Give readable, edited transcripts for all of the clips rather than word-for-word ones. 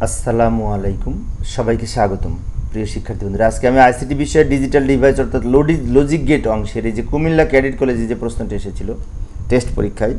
আসসালামু আলাইকুম, সবাইকে স্বাগতম। প্রিয় শিক্ষার্থী বন্ধুরা, আজকে আমি আইসিটি বিষয়ে ডিজিটাল ডিভাইস অর্থাৎ লজিক গেট অংশের এই যে কুমিল্লা ক্যাডেট কলেজে যে প্রশ্নটি এসেছিল টেস্ট পরীক্ষায়,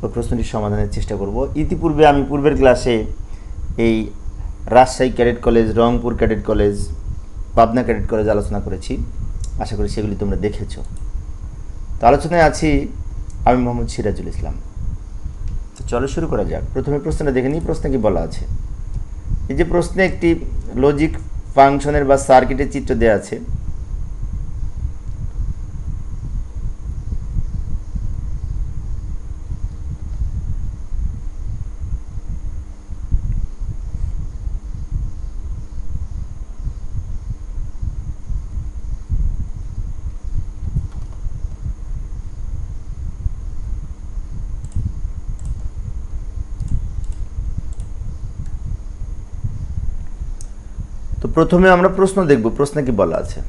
ওই প্রশ্নটির সমাধানের চেষ্টা করব। ইতিপূর্বে আমি পূর্বের ক্লাসে এই Rajshahi cadet college, Rangpur cadet college, Pabna cadet college আলোচনা করেছি। আশা করি সেগুলি তোমরা দেখেছো। তো আলোচনায় আছি আমি মোহাম্মদ সিরাজুল ইসলাম। তো চলো শুরু করা যাক। প্রথমে প্রশ্নটা দেখে নিই, প্রশ্নে কি বলা আছে। এই যে প্রশ্নে একটি লজিক ফাংশনের বা সার্কিটের চিত্র দেওয়া আছে। তো প্রথমে আমরা প্রশ্ন দেখব, প্রশ্নে কি বলা আছে।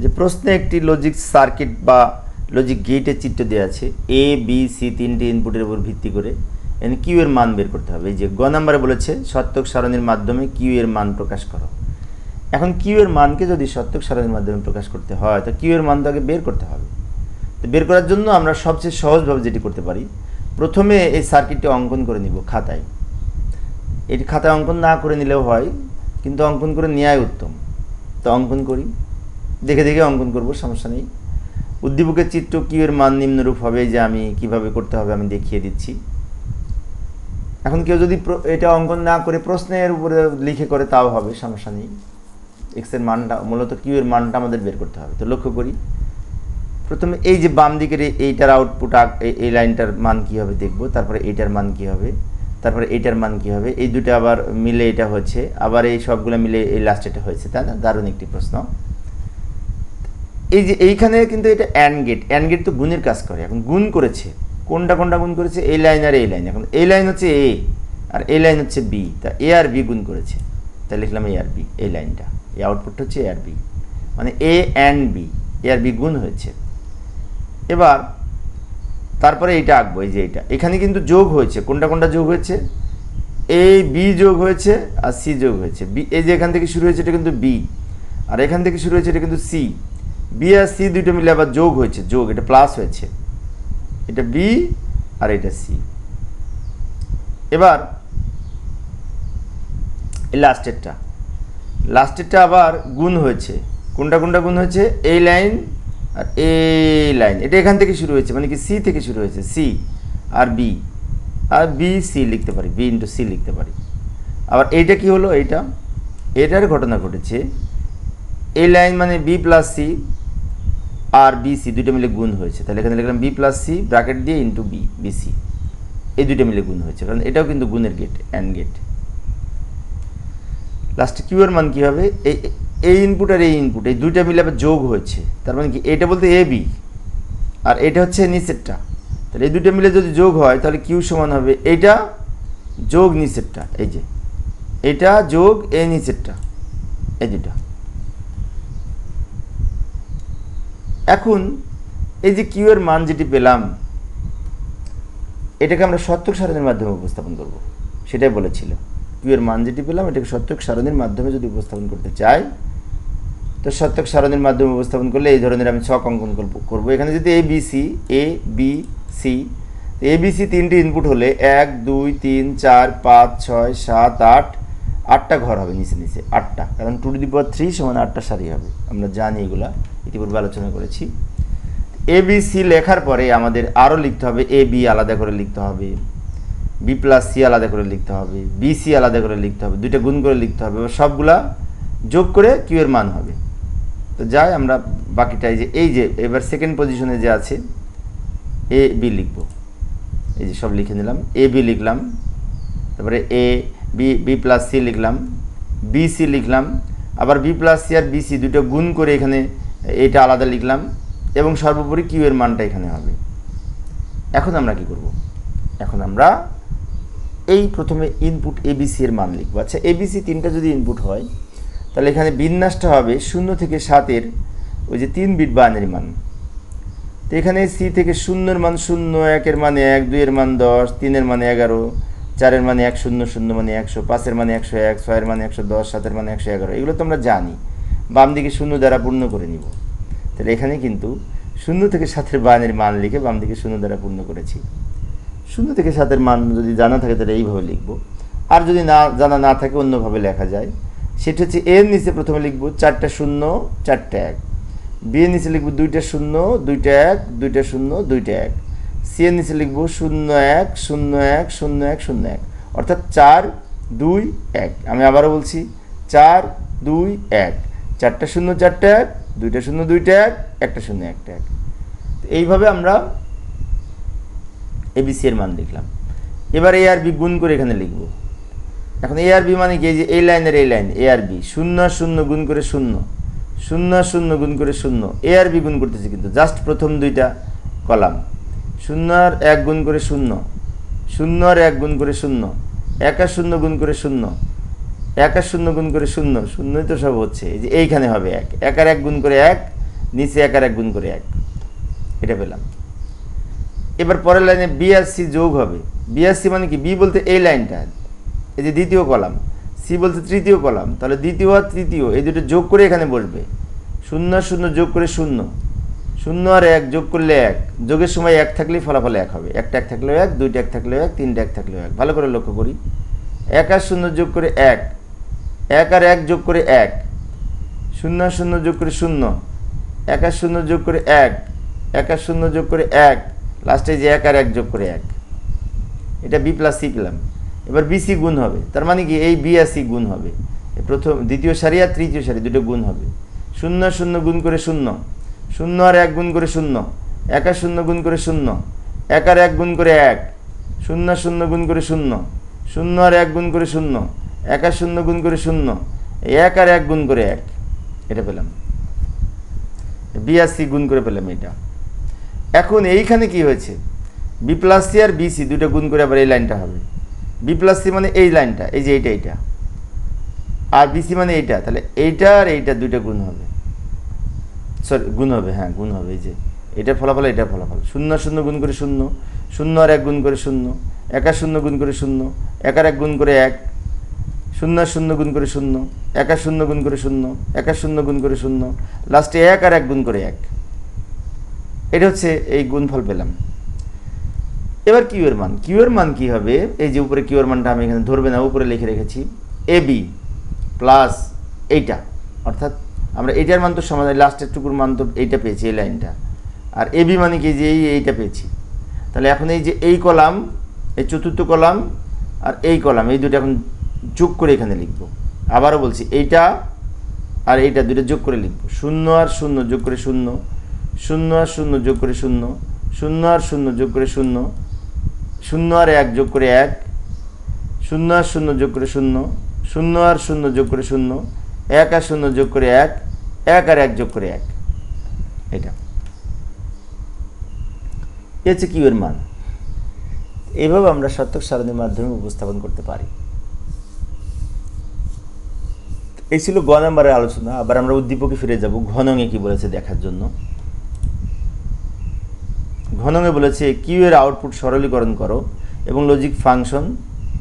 যে প্রশ্নে একটি লজিক সার্কিট বা লজিক গেটের চিত্র দেওয়া আছে। এ বি সি তিনটি ইনপুটের উপর ভিত্তি করে এখানে কিউ এর মান বের করতে হবে। এই যে গ নাম্বারে বলেছে সত্যক সারণীর মাধ্যমে কিউ এর মান প্রকাশ করো। এখন কিউ এর মানকে যদি সত্যক সারণীর মাধ্যমে প্রকাশ করতে হয় তো কিউ এর মান তো আগে বের করতে হবে। তো বের করার জন্য আমরা সবচেয়ে সহজভাবে যেটি করতে পারি, প্রথমে এই সার্কিটটি অঙ্কন করে নিব খাতায়। এটি খাতায় অঙ্কন না করে নিলেও হয়, কিন্তু অঙ্কন করে নেওয়াই উত্তম। তো অঙ্কন করি, দেখে দেখে অঙ্কন করব, সমস্যা নেই। উদ্দীপকের চিত্র কিউ এর মান নিম্নরূপ হবে, যে আমি কিভাবে করতে হবে আমি দেখিয়ে দিচ্ছি। এখন কেউ যদি এটা অঙ্কন না করে প্রশ্নের উপরে লিখে করে তাও হবে, সমস্যা নেই। এক্স এর মানটা মূলত কিউ এর মানটা আমাদের বের করতে হবে। তো লক্ষ্য করি, প্রথমে এই যে বাম দিকের এইটার আউটপুট, এই লাইনটার মান কী হবে দেখব, তারপরে এইটার মান কী হবে, তারপরে এইটার মান কী হবে, এই দুটো আবার মিলে এটা হচ্ছে, আবার এই সবগুলো মিলে এই লাস্ট এটা হয়েছে, তাই না? দারুণ একটি প্রশ্ন। এই যে এইখানে কিন্তু এটা অ্যান্ড গেট, অ্যান্ড গেট তো গুণের কাজ করে। এখন গুণ করেছে, কোনটা কোনটা গুণ করেছে, এই লাইন আর এই লাইন। এখন এই লাইন হচ্ছে এ আর এই লাইন হচ্ছে বি, তা এ আর বি গুণ করেছে, তাই লিখলাম এ আর বি। এই লাইনটা, এই আউটপুটটা হচ্ছে এ আর বি, মানে এ অ্যান্ড বি, এ আর বি গুণ হয়েছে। এবার তারপরে এইটা আঁকবো, এই যে এইটা এখানে কিন্তু যোগ হয়েছে, কোনটা কোনটা যোগ হয়েছে, এ বি যোগ হয়েছে আর সি যোগ হয়েছে। বি এই যে এখান থেকে শুরু হয়েছে এটা কিন্তু বি, আর এখান থেকে শুরু হয়েছে এটা কিন্তু সি। বি আর সি দুটো মিলে আবার যোগ হয়েছে, যোগ, এটা প্লাস হয়েছে, এটা বি আর এটা সি। এবার এই লাস্টেরটা আবার গুণ হয়েছে, কোনটা কোনটা গুণ হয়েছে, এই লাইন আর এই লাইন। এটা এখান থেকে শুরু হয়েছে, মানে কি সি থেকে শুরু হয়েছে, সি আর বি, আর বি সি লিখতে পারি, বি ইন্টু সি লিখতে পারি। আবার এইটা কি হলো, এটার ঘটনা ঘটেছে, এই লাইন মানে বি প্লাস সি আর বি সি দুটো মিলে গুণ হয়েছে, তাহলে এখানে লিখলাম বি প্লাস সি ব্র্যাকেট দিয়ে ইন্টু বি, বি সি, এই দুটো মিলে গুণ হয়েছে, কারণ এটাও কিন্তু গুণের গেট, অ্যান্ড গেট। লাস্টে কিউ এর মান কী হবে, এই ইনপুট আর এই ইনপুট এই দুইটা মিলে আবার যোগ হয়েছে, তার মানে কি এটা বলতে এ বি আর এটা হচ্ছে নিচেরটা, তাহলে এই দুটো মিলে যদি যোগ হয় তাহলে কিউ সমান হবে এইটা যোগ নিচেরটা, এই যে এটা যোগ এই নিচেরটা, এই দুটা। এখন এই যে কিউ এর মান যেটি পেলাম, এটাকে আমরা সত্যক সারণীর মাধ্যমে উপস্থাপন করব, সেটাই বলেছিল। কিউ এর মান যেটি পেলাম এটাকে সত্যক সারণীর মাধ্যমে যদি উপস্থাপন করতে চাই, তো সত্যক সারণীর মাধ্যমে উপস্থাপন করলে এই ধরনের আমি ছক অঙ্কন করবো। এখানে যদি A B C, A B C তিনটি ইনপুট হলে 1 2 3 4 5 6 7 8, 8টা ঘর হবে নিচে নিচে, 8টা, কারণ 2⁻³ সমান 8টা সারি হবে। আমরা জানি, এগুলা ইতিপূর্বে আলোচনা করেছি। এ বি সি লেখার পরে আমাদের আরও লিখতে হবে, এ বি আলাদা করে লিখতে হবে, বি প্লাস সি আলাদা করে লিখতে হবে, বি সি আলাদা করে লিখতে হবে, দুইটা গুণ করে লিখতে হবে, সবগুলা যোগ করে কিউ এর মান হবে। তো যাই আমরা বাকিটা, এই যে এবার সেকেন্ড পজিশনে যে আছে এ বি লিখব, এই যে সব লিখে নিলাম, এ বি লিখলাম, তারপরে এ বি প্লাস সি লিখলাম, বি সি লিখলাম, আবার বি প্লাস সি আর বি সি দুটো গুণ করে এখানে এটা আলাদা লিখলাম, এবং সর্বোপরি কিউ এর মানটা এখানে হবে। এখন আমরা কি করব, এখন আমরা এই প্রথমে ইনপুট এবিসি এর মান লিখব। আচ্ছা, এবিসি তিনটা যদি ইনপুট হয় তাহলে এখানে বিন্যাসটা হবে 0 থেকে 7-এর ওই যে 3 বিট বাইনারি মান। তো এখানে সি থেকে 0 এর মান 0, 1 এর মান 1, 2 এর মান 10, 3 এর মান 11, 4-এর মানে 1, 0, 0 মানে 100, 5-এর মানে 101, 6-এর মানে 110, 7-এর মানে 111, এগুলো তো আমরা জানি। বাম দিকে 0 দ্বারা পূর্ণ করে নিব। তাহলে এখানে কিন্তু 0 থেকে 7-এর মানের মান লিখে বাম দিকে 0 দ্বারা পূর্ণ করেছি। 0 থেকে 7-এর মান যদি জানা থাকে তাহলে এইভাবে লিখব, আর যদি না জানা না থাকে অন্যভাবে লেখা যায়। সেটা হচ্ছে এর নিচে প্রথমে লিখব 4টা 0, 4টা 1, বি এর নিচে লিখব 2টা 0, 2টা 1, 2টা 0, 2টা 1, সি এর নিচে লিখব 0 1 0 1 0 1 0 1, অর্থাৎ 4 2 1। আমি আবারও বলছি 4 2 1, 4টা 0 4টা 1, 2টা 0 2টা 1, একটা 0 একটা 1। এইভাবে আমরা এবিসি এর মান লিখলাম। এবার এ আর বি গুণ করে এখানে লিখব। এখন এ আর বি মানে কি, এই যে এই লাইনের এই লাইন এ আর বি, 0 আর 0 গুণ করে 0, 0 আর 0 গুণ করে 0, এ আর বি গুণ করতেছি কিন্তু জাস্ট প্রথম দুইটা কলাম। 0 আর 1 গুণ করে 0, 0 আর 1 গুণ করে 0, 1 আর 0 গুণ করে 0, 1 আর 0 গুণ করে 0, 0ই তো সব হচ্ছে। এই যে এইখানে হবে 1, 1 আর 1 গুণ করে 1, নিচে 1 আর 1 গুণ করে 1, এটা পেলাম। এবার পরের লাইনে বি আর সি যোগ হবে। বি আর সি মানে কি, বি বলতে এই লাইনটা, এই যে দ্বিতীয় কলাম, সি বলতে তৃতীয় কলাম, তাহলে দ্বিতীয় আর তৃতীয় এই দুটো যোগ করে এখানে বসবে। 0 আর 0 যোগ করে 0, 0 আর 1 যোগ করলে 1, যোগের সময় 1 থাকলেই ফলাফল 1 হবে। একটা 1 থাকলেও 1, 2টা 1 থাকলেও 1, 3টা 1 থাকলেও 1। ভালো করে লক্ষ্য করি, 1 আর 0 যোগ করে 1, 1 আর 1 যোগ করে 1, 0 আর 0 যোগ করে 0, 1 আর 0 যোগ করে 1, 1 আর 0 যোগ করে 1, লাস্টে যে 1 আর 1 যোগ করে 1, এটা বি প্লাস সি পেলাম। এবার বিসি গুণ হবে, তার মানে কি এই বি আর সি গুণ হবে, প্রথম দ্বিতীয় সারি আর তৃতীয় সারি দুটো গুণ হবে। 0 আর 0 গুণ করে 0, 0 আর 1 গুণ করে 0, 1 আর 0 গুণ করে 0, 1 আর 1 গুণ করে 1, 0 আর 0 গুণ করে 0, 0 আর 1 গুণ করে 0, 1 আর 0 গুণ করে 0, 1 আর 1 গুণ করে 1, এটা পেলাম। বি আর সি গুণ করে পেলাম এটা। এখন এইখানে কি হয়েছে, বি প্লাস সি আর বিসি দুটো গুণ করে আবার এই লাইনটা হবে। বি প্লাস সি মানে এই লাইনটা, এই যে এইটা, আর বিসি মানে এইটা, তাহলে এইটা আর এইটা দুইটা গুণ হবে, সরি গুণ হবে, হ্যাঁ গুণ হবে। এই যে এটার ফলাফল এটার ফলাফল, 0 আর 0 গুণ করে 0, 0 আর 1 গুণ করে 0, 1 আর 0 গুণ করে 0, 1 আর 1 গুণ করে 1, 0 আর 0 গুণ করে 0, 1 আর 0 গুণ করে 0, 1 আর 0 গুণ করে 0, লাস্টে 1 আর 1 গুণ করে 1, এটা হচ্ছে এই গুণফল পেলাম। এবার কিউ এর মান, কিউ এর মান কি হবে, এই যে উপরে কিউ এর মানটা আমি এখানে ধরবে না, উপরে লিখে রেখেছি এ বি প্লাস এইটা, অর্থাৎ আমরা এইটার মান তো সমান, লাস্টের টুকুর মান তো এইটা পেয়েছি এই লাইনটা, আর এ বি মানে কি যে এইটা পেয়েছি। তাহলে এখন এই যে এই কলাম, এই চতুর্থ কলাম আর এই কলাম, এই দুটো এখন যোগ করে এখানে লিখব। আবারও বলছি এইটা আর এইটা দুটো যোগ করে লিখব। 0 আর 0 যোগ করে 0, 0 আর 0 যোগ করে 0, 0 আর 0 যোগ করে 0, 0 আর 1 যোগ করে 1, 0 আর 0 যোগ করে 0, 0 আর 0 যোগ করে 0, 1 আর 0 যোগ করে 1, 1 আর 1 যোগ করে 1, এটা হচ্ছে কিউ এর মান। এইভাবে আমরা শতক সারণীর মাধ্যমে উপস্থাপন করতে পারি। এই ছিল গ নাম্বারের আলোচনা। আবার আমরা উদ্দীপকে ফিরে যাব, ঘনঙে কি বলেছে দেখার জন্য। ঘনঙে বলেছে কিউ এর আউটপুট সরলীকরণ করো এবং লজিক ফাংশন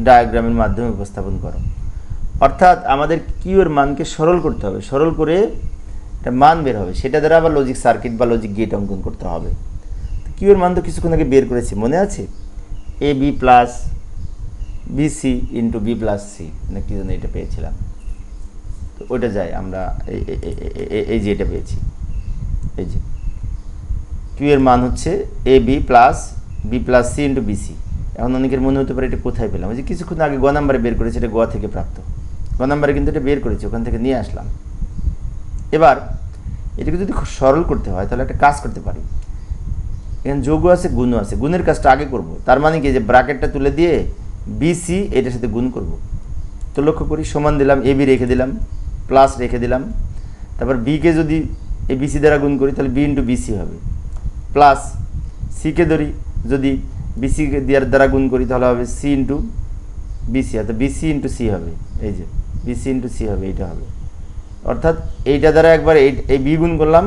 ডায়াগ্রামের মাধ্যমে উপস্থাপন করো। অর্থাৎ আমাদের কিউ এর মানকে সরল করতে হবে, সরল করে একটা মান বের হবে, সেটা দ্বারা আবার লজিক সার্কিট বা লজিক গেট অঙ্কন করতে হবে। কিউ এর মান তো কিছুক্ষণ আগে বের করেছি, মনে আছে? A B plus B C into B plus C না কি জন্য এটা পেয়েছিলাম, তো ওইটা যাই আমরা এই যে এটা পেয়েছি, এই যে কিউ এর মান হচ্ছে A B plus C into B C. এখন অনেকের মনে হতে পারে এটা কোথায় পেলাম, ওই যে কিছুক্ষণ আগে গ নাম্বারে বের করেছি, এটা গ থেকে প্রাপ্ত। গ নাম্বারে কিন্তু এটা বের করেছি, ওখান থেকে নিয়ে আসলাম। এবার এটাকে যদি সরল করতে হয় তাহলে একটা কাজ করতে পারি, এখানে যোগও আছে গুণও আছে, গুণের কাজটা আগে করব। তার মানে কি, যে ব্র্যাকেটটা তুলে দিয়ে বিসি এটার সাথে গুণ করব। তো লক্ষ্য করি, সমান দিলাম, এ বি রেখে দিলাম, প্লাস রেখে দিলাম, তারপর বিকে যদি এই বিসি দ্বারা গুণ করি তাহলে বি ইন্টু বিসি হবে, প্লাস সিকে ধরি যদি বিসি দ্বারা গুণ করি তাহলে হবে সি ইন্টু বিসি, অর্থাৎ বিসি ইন্টু সি হবে, এই যে বিসি ইন্টু সি হবে, এইটা হবে। অর্থাৎ এইটা দ্বারা একবার এই বি গুণ করলাম,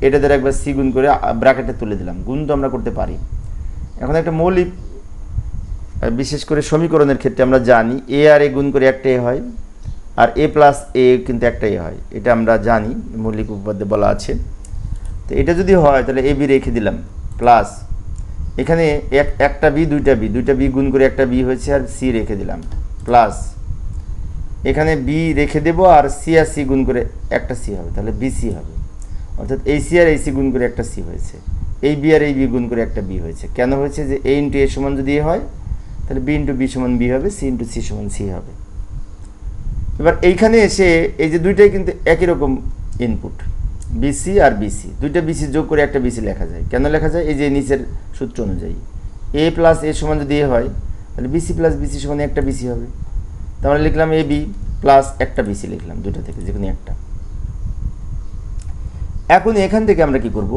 এটা দ্বারা একবার সি গুণ করে ব্র্যাকেটে তুলে দিলাম। গুণ তো আমরা করতে পারি। এখন একটা মৌলিক বিশেষ করে সমীকরণের ক্ষেত্রে আমরা জানি এ আর এ গুণ করে একটা এ হয়, আর এ প্লাস এ কিন্তু একটা এ হয়, এটা আমরা জানি, মৌলিক উপপাদ্যে বলা আছে। তো এটা যদি হয় তাহলে এ বি রেখে দিলাম, প্লাস এখানে একটা বি দুইটা বি গুণ করে একটা বি হয়েছে, আর সি রেখে দিলাম, প্লাস এখানে বি রেখে দেব, আর সি আর সি গুণ করে একটা সি হবে, তাহলে বিসি হবে। অর্থাৎ এই সি আর এই সি গুণ করে একটা সি হয়েছে, এই বি আর এই বি গুণ করে একটা বি হয়েছে। কেন হয়েছে? যে এ ইন্টু এ সমান যদি এ হয় তাহলে বি ইন্টু বি সমান বি হবে, সি ইন্টু সি সমান সি হবে। এবার এইখানে এসে এই যে দুইটাই কিন্তু একই রকম ইনপুট, বিসি আর বিসি, দুইটা বিসি যোগ করে একটা বিসি লেখা যায়। কেন লেখা যায়? এই যে নিচের সূত্র অনুযায়ী এ প্লাস এ সমান যদি এ হয় তাহলে বিসি প্লাস বিসি সমান একটা বিসি হবে। তাহলে লিখলাম এ বি প্লাস একটা বিসি লিখলাম, দুইটা থেকে যে কোনো একটা। এখন এখান থেকে আমরা কি করব?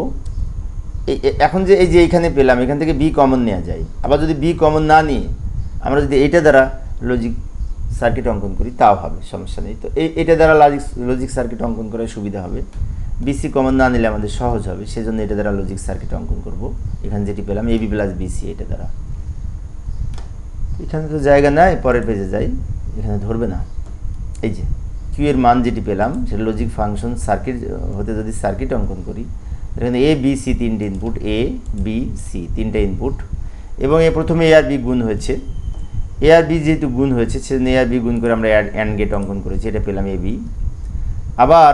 এখন যে এই যে এইখানে পেলাম, এখান থেকে বি কমন নেওয়া যায়। আবার যদি বি কমন না নিয়ে আমরা যদি এইটা দ্বারা লজিক সার্কিট অঙ্কন করি তাও হবে, সমস্যা নেই। তো এটা দ্বারা লজিক সার্কিট অঙ্কন করার সুবিধা হবে। বিসি কমন না নিলে আমাদের সহজ হবে, সেজন্য এটা দ্বারা লজিক সার্কিট অঙ্কন করব। এখানে যেটি পেলাম এবি প্লাস বিসি, এটা দ্বারা। এখানে তো জায়গা নাই, পরের পেজে যাই, এখানে ধরবে না। এই যে কিউ এর মান যেটি পেলাম সেটা লজিক ফাংশন সার্কিট হতে যদি সার্কিট অঙ্কন করি, এখানে এ বি সি তিনটে ইনপুট, এ বি সি তিনটে ইনপুট, এবং এ প্রথমে এ আর বি গুণ হয়েছে, এ আর বি যেহেতু গুণ হয়েছে সেজন্য এ আর বি গুণ করে আমরা অ্যান্ড গেট অঙ্কন করেছি, এটা পেলাম এ বি। আবার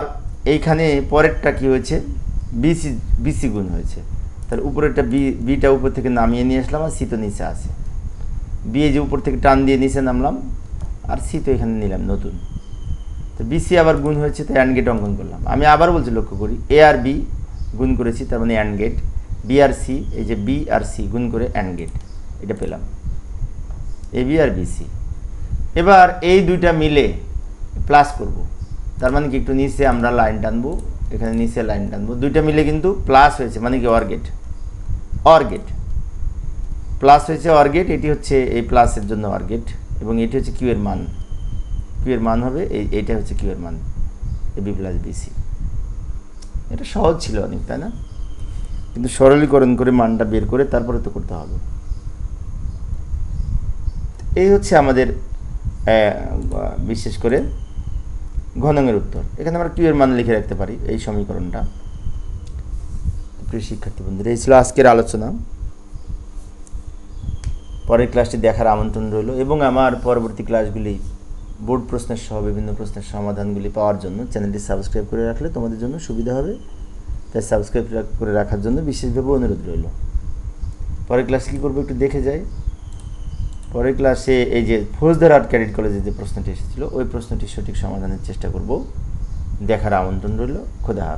এইখানে পরেরটা কি হয়েছে? বিসি গুণ হয়েছে, তাহলে উপরেরটা বিটা উপর থেকে নামিয়ে নিয়ে আসলাম, আর সি তো নিচে আছে, বি যে উপর থেকে টান দিয়ে নিচে নামলাম, আর সি তো এখানে নিলাম নতুন। তো বিসি আবার গুণ হয়েছে, তো অ্যান্ড গেট অঙ্কন করলাম। আমি আবার বলছি, লক্ষ্য করি, এ আর বি গুণ করেছি, তার মানে অ্যান্ড গেট, বি আর সি, এই যে বি আর সি গুণ করে অ্যান্ড গেট, এটা পেলাম এ বি আর বিসি। এবার এই দুইটা মিলে প্লাস করব, তার মানে কি একটু নিচে আমরা লাইন টানবো, এখানে নিচে লাইন টানবো, দুইটা মিলে কিন্তু প্লাস হয়েছে, মানে কি অর গেট প্লাস হয়েছে, অর গেট। এটি হচ্ছে এই প্লাসের জন্য অর গেট, এবং এটি হচ্ছে কিউ এর মান হবে, এইটা হচ্ছে কিউ এর মান, এ বি প্লাস বিসি। এটা সহজ ছিল অনেক, তাই না? কিন্তু সরলীকরণ করে মানটা বের করে তারপরে তো করতে হবে। এই হচ্ছে আমাদের বিশেষ করে ঘনকের উত্তর। এখানে আমরা কিউ এর মান লিখে রাখতে পারি, এই সমীকরণটা। প্রিয় শিক্ষার্থী বন্ধুরা, এই ছিল আজকের আলোচনা। পরের ক্লাসটি দেখার আমন্ত্রণ রইল, এবং আমার পরবর্তী ক্লাসগুলি বোর্ড প্রশ্নের সহ বিভিন্ন প্রশ্নের সমাধানগুলি পাওয়ার জন্য চ্যানেলটি সাবস্ক্রাইব করে রাখলে তোমাদের জন্য সুবিধা হবে। তাই সাবস্ক্রাইব করে রাখার জন্য বিশেষভাবে অনুরোধ রইল। পরের ক্লাস কী করবো একটু দেখে যাই। পরের ক্লাসে এই যে ফৌজদার আর্ট ক্যাডেট কলেজে যে প্রশ্নটি এসেছিল, ওই প্রশ্নটির সঠিক সমাধানের চেষ্টা করব। দেখার আমন্ত্রণ রইল। খোদা হাফেজ।